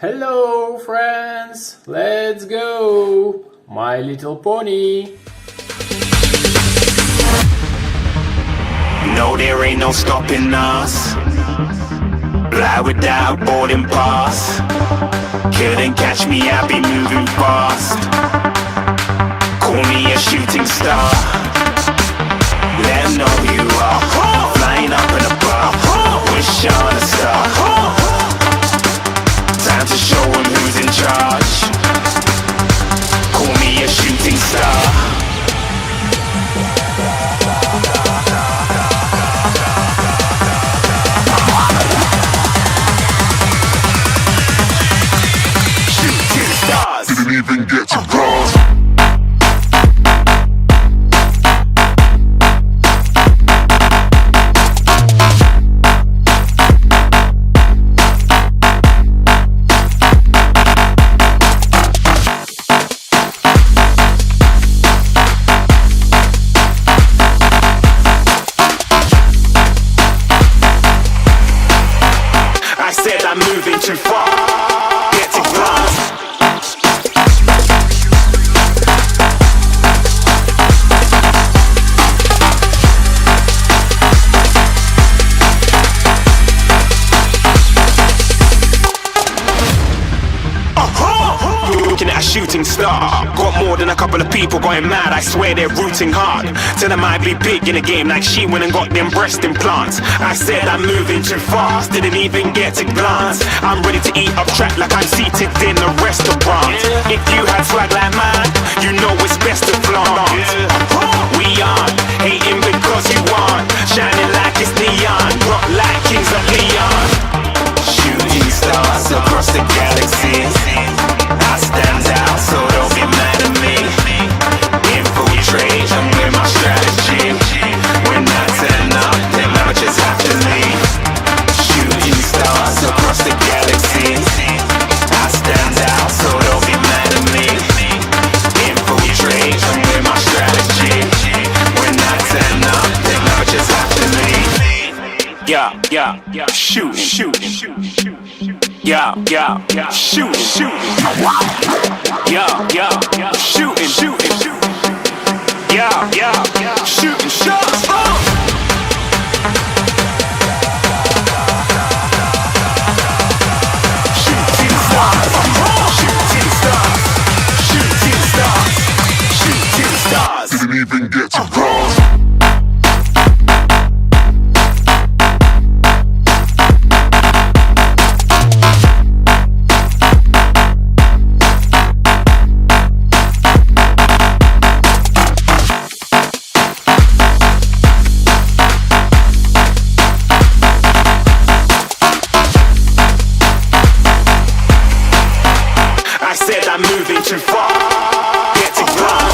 Hello friends, let's go! My Little Pony. No, there ain't no stopping us. Fly without boarding pass. Couldn't catch me, I be moving fast. Call me a shooting star. Let 'em know who you are. Flying up in a bar. Wish on a star. Time to show 'em who's in charge. Call me a shooting star. Didn't even get to cross. I said I'm moving too far. Get to glass. Looking at a shooting star. Got more than a couple of people going mad, I swear they're rooting hard. Tell them I'd be big in the game like she went and got them breast implants. I said I'm moving too fast, didn't even get to glance. I'm ready to eat up track like I'm seated in a restaurant. If you had swag like mine, you know it's best to flaunt. We aren't hating because you aren't shining like it's neon, rock like kings of Leon. Shooting stars across the galaxy. I stand out, so don't be mad at me. Infiltrate, I'm with my strategy. When I turn up, then I just have to leave. Shooting stars across the galaxy. I stand out, so don't be mad at me. Infiltrate, I'm with my strategy. When I turn up, then I just have to leave. Yeah, shooting. Yeah, shooting. Yeah, shooting. Yeah, shooting shots. Shooting stars. Didn't even get to cross. I'm moving too far. Get to glass.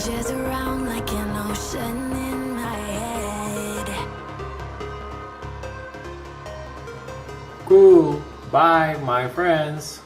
Jazz around like an ocean in my head. Cool. Bye, my friends.